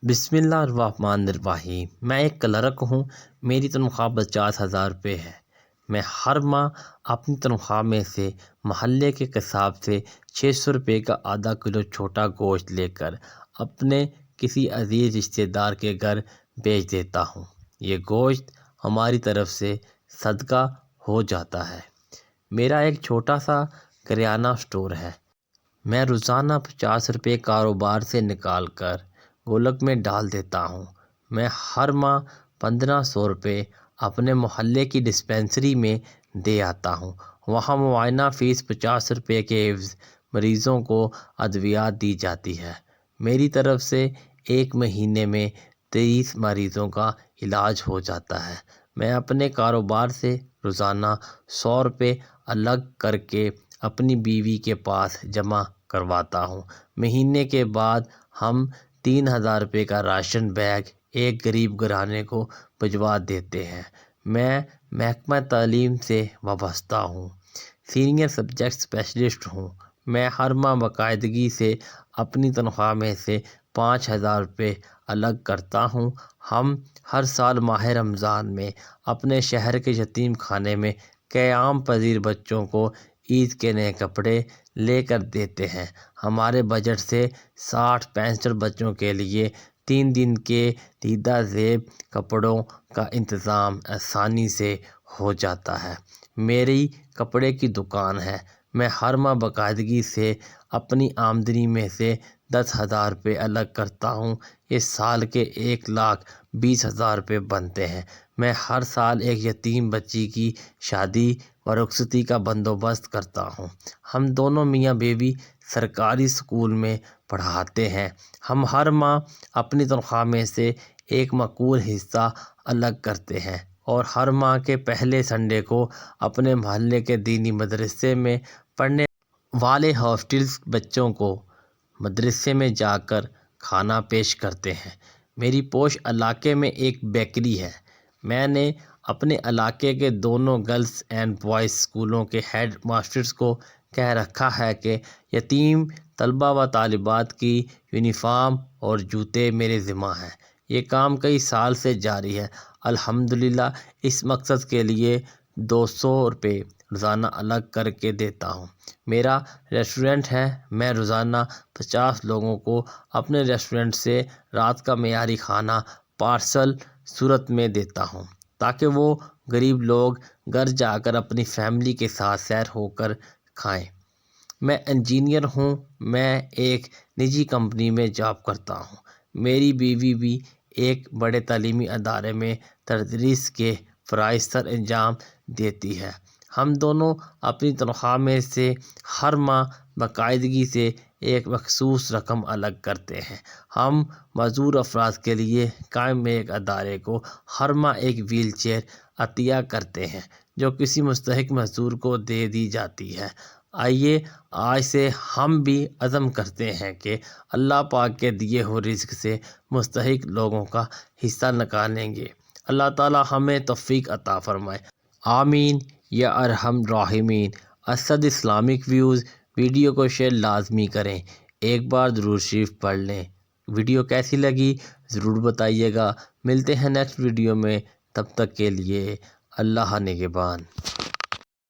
بسم اللہ الرحمن الرحیم۔ میں ایک کلرک ہوں۔ میری تنخواہ 50,000 روپے ہے۔ میں ہر ماہ اپنی تنخواہ میں سے محلے کے قصاب سے 600 روپے کا آدھا کلو چھوٹا گوشت لے کر اپنے کسی عزیز رشتہ دار کے گھر بیچ دیتا ہوں۔ یہ گوشت ہماری طرف سے صدقہ ہو جاتا ہے۔ میرا ایک چھوٹا سا کریانہ اسٹور ہے۔ میں روزانہ 50 روپے کاروبار سے نکال کر گولک میں ڈال دیتا ہوں۔ میں ہر ماہ 1500 روپے اپنے محلے کی ڈسپنسری میں دے آتا ہوں۔ وہاں معائنہ فیس 50 روپے کے عوض مریضوں کو ادویات دی جاتی ہے۔ میری طرف سے ایک مہینے میں 30 مریضوں کا علاج ہو جاتا ہے۔ میں اپنے کاروبار سے روزانہ 100 روپے الگ کر کے اپنی بیوی کے پاس جمع کرواتا ہوں۔ مہینے کے بعد ہم 3000 روپے کا راشن بیگ ایک غریب گھرانے کو بھجوا دیتے ہیں۔ میں محکمہ تعلیم سے وابستہ ہوں۔ سینئر سبجیکٹ اسپیشلسٹ ہوں۔ میں ہر ماہ باقاعدگی سے اپنی تنخواہ میں سے 5000 روپے الگ کرتا ہوں۔ ہم ہر سال ماہ رمضان میں اپنے شہر کے یتیم خانے میں قیام پذیر بچوں کو عید کے نئے کپڑے لے کر دیتے ہیں۔ ہمارے بجٹ سے 60-65 بچوں کے لیے 3 دن کے دیدہ زیب کپڑوں کا انتظام آسانی سے ہو جاتا ہے۔ میری کپڑے کی دکان ہے۔ میں ہر ماہ باقاعدگی سے اپنی آمدنی میں سے 10,000 روپے الگ کرتا ہوں۔ اس سال کے 1,20,000 روپے بنتے ہیں۔ میں ہر سال ایک یتیم بچی کی شادی و رخصتی کا بندوبست کرتا ہوں۔ ہم دونوں میاں بیوی سرکاری اسکول میں پڑھاتے ہیں۔ ہم ہر ماہ اپنی تنخواہ میں سے ایک معقول حصہ الگ کرتے ہیں اور ہر ماہ کے پہلے سنڈے کو اپنے محلے کے دینی مدرسے میں پڑھنے والے ہاسٹلس بچوں کو مدرسے میں جا کر کھانا پیش کرتے ہیں۔ میری پوش علاقے میں ایک بیکری ہے۔ میں نے اپنے علاقے کے دونوں گرلز اینڈ بوائز اسکولوں کے ہیڈ ماسٹرز کو کہہ رکھا ہے کہ یتیم طلبہ و طالبات کی یونیفارم اور جوتے میرے ذمہ ہیں۔ یہ کام کئی سال سے جاری ہے۔ الحمدللہ اس مقصد کے لیے 200 روپے روزانہ الگ کر کے دیتا ہوں۔ میرا ریسٹورنٹ ہے۔ میں روزانہ 50 لوگوں کو اپنے ریسٹورنٹ سے رات کا معیاری کھانا پارسل صورت میں دیتا ہوں تاکہ وہ غریب لوگ گھر جا کر اپنی فیملی کے ساتھ سیر ہو کر کھائیں۔ میں انجینئر ہوں۔ میں ایک نجی کمپنی میں جاب کرتا ہوں۔ میری بیوی بھی ایک بڑے تعلیمی ادارے میں تدریس کے فرائض سر انجام دیتی ہے۔ ہم دونوں اپنی تنخواہ میں سے ہر ماہ باقاعدگی سے ایک مخصوص رقم الگ کرتے ہیں۔ ہم معذور افراد کے لیے قائم ایک ادارے کو ہر ماہ ایک وہیل چیئر عطیہ کرتے ہیں جو کسی مستحق معذور کو دے دی جاتی ہے۔ آئیے آج سے ہم بھی عزم کرتے ہیں کہ اللہ پاک کے دیے ہوئے رزق سے مستحق لوگوں کا حصہ نکالیں گے۔ اللہ تعالی ہمیں توفیق عطا فرمائے۔ آمین یا ارحم الراحمین۔ اسد اسلامک ویوز ویڈیو کو شیئر لازمی کریں۔ ایک بار درود شریف پڑھ لیں۔ ویڈیو کیسی لگی ضرور بتائیے گا۔ ملتے ہیں نیکسٹ ویڈیو میں، تب تک کے لیے اللہ نگہبان۔